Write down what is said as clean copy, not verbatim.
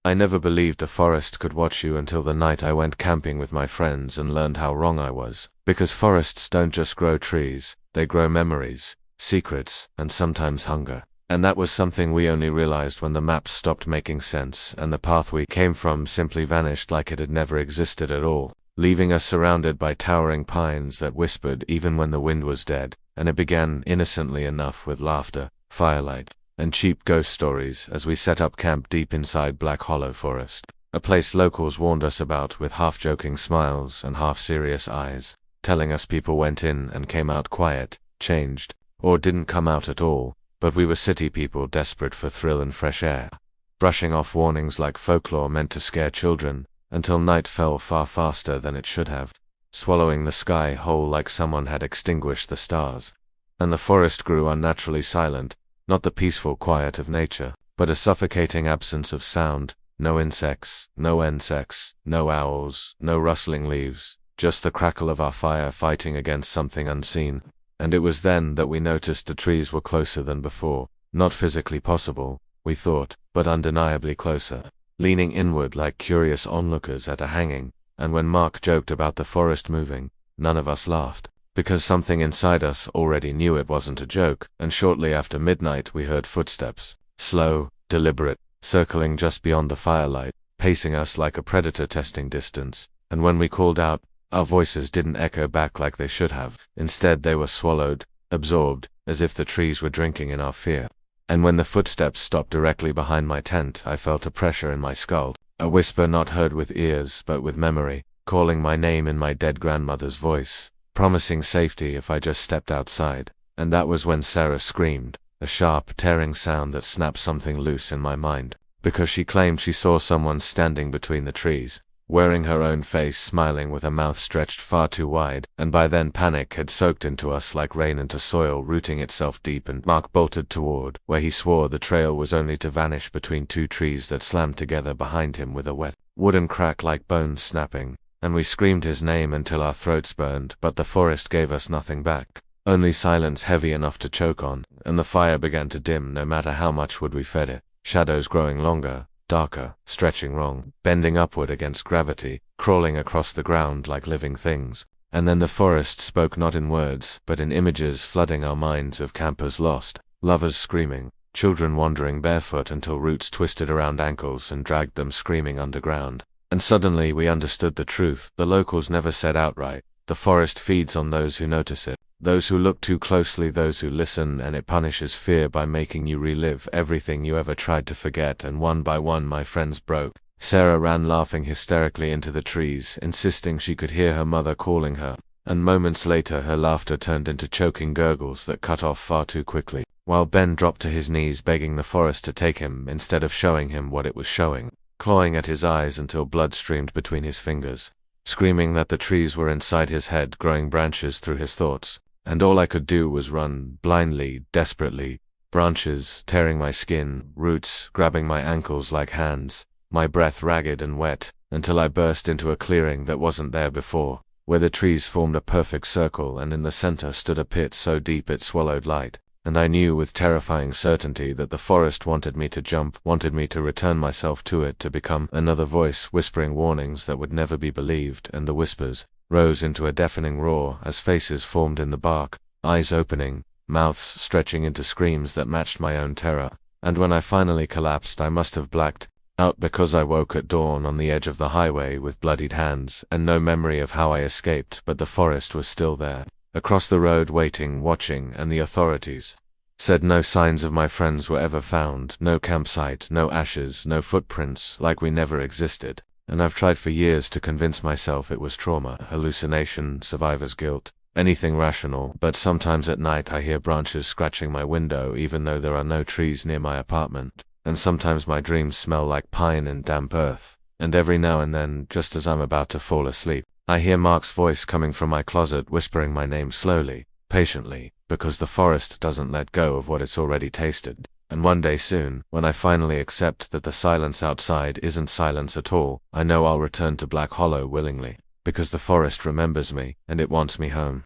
I never believed the forest could watch you until the night I went camping with my friends and learned how wrong I was. Because forests don't just grow trees, they grow memories, secrets, and sometimes hunger. And that was something we only realized when the maps stopped making sense and the path we came from simply vanished like it had never existed at all, leaving us surrounded by towering pines that whispered even when the wind was dead. And it began innocently enough with laughter, firelight, and cheap ghost stories as we set up camp deep inside Black Hollow Forest, a place locals warned us about with half-joking smiles and half-serious eyes, telling us people went in and came out quiet, changed, or didn't come out at all. But we were city people desperate for thrill and fresh air, brushing off warnings like folklore meant to scare children, until night fell far faster than it should have, swallowing the sky whole like someone had extinguished the stars. And the forest grew unnaturally silent, not the peaceful quiet of nature, but a suffocating absence of sound, no insects, no owls, no rustling leaves, just the crackle of our fire fighting against something unseen. And it was then that we noticed the trees were closer than before, not physically possible, we thought, but undeniably closer, leaning inward like curious onlookers at a hanging. And when Mark joked about the forest moving, none of us laughed, because something inside us already knew it wasn't a joke. And shortly after midnight we heard footsteps, slow, deliberate, circling just beyond the firelight, pacing us like a predator testing distance. And when we called out, our voices didn't echo back like they should have. Instead they were swallowed, absorbed, as if the trees were drinking in our fear. And when the footsteps stopped directly behind my tent, I felt a pressure in my skull, a whisper not heard with ears but with memory, calling my name in my dead grandmother's voice, promising safety if I just stepped outside. And that was when Sarah screamed, a sharp, tearing sound that snapped something loose in my mind, because she claimed she saw someone standing between the trees, wearing her own face, smiling with a mouth stretched far too wide. And by then panic had soaked into us like rain into soil, rooting itself deep, and Mark bolted toward where he swore the trail was only to vanish between two trees that slammed together behind him with a wet, wooden crack like bones snapping. And we screamed his name until our throats burned, but the forest gave us nothing back, only silence heavy enough to choke on. And the fire began to dim no matter how much wood we fed it, shadows growing longer, darker, stretching wrong, bending upward against gravity, crawling across the ground like living things. And then the forest spoke not in words, but in images, flooding our minds of campers lost, lovers screaming, children wandering barefoot until roots twisted around ankles and dragged them screaming underground. And suddenly we understood the truth the locals never said outright. The forest feeds on those who notice it, those who look too closely, those who listen, and it punishes fear by making you relive everything you ever tried to forget. And one by one my friends broke. Sarah ran laughing hysterically into the trees, insisting she could hear her mother calling her, and moments later her laughter turned into choking gurgles that cut off far too quickly, while Ben dropped to his knees begging the forest to take him instead of showing him what it was showing, clawing at his eyes until blood streamed between his fingers, screaming that the trees were inside his head, growing branches through his thoughts. And all I could do was run, blindly, desperately, branches tearing my skin, roots grabbing my ankles like hands, my breath ragged and wet, until I burst into a clearing that wasn't there before, where the trees formed a perfect circle and in the center stood a pit so deep it swallowed light. And I knew with terrifying certainty that the forest wanted me to jump, wanted me to return myself to it, to become another voice whispering warnings that would never be believed. And the whispers rose into a deafening roar as faces formed in the bark, eyes opening, mouths stretching into screams that matched my own terror. And when I finally collapsed, I must have blacked out because I woke at dawn on the edge of the highway with bloodied hands and no memory of how I escaped. But the forest was still there, across the road, waiting, watching. And the authorities said no signs of my friends were ever found, no campsite, no ashes, no footprints, like we never existed. And I've tried for years to convince myself it was trauma, hallucination, survivor's guilt, anything rational, but sometimes at night I hear branches scratching my window even though there are no trees near my apartment, and sometimes my dreams smell like pine and damp earth. And every now and then, just as I'm about to fall asleep, I hear Mark's voice coming from my closet whispering my name slowly, patiently, because the forest doesn't let go of what it's already tasted. And one day soon, when I finally accept that the silence outside isn't silence at all, I know I'll return to Black Hollow willingly, because the forest remembers me, and it wants me home.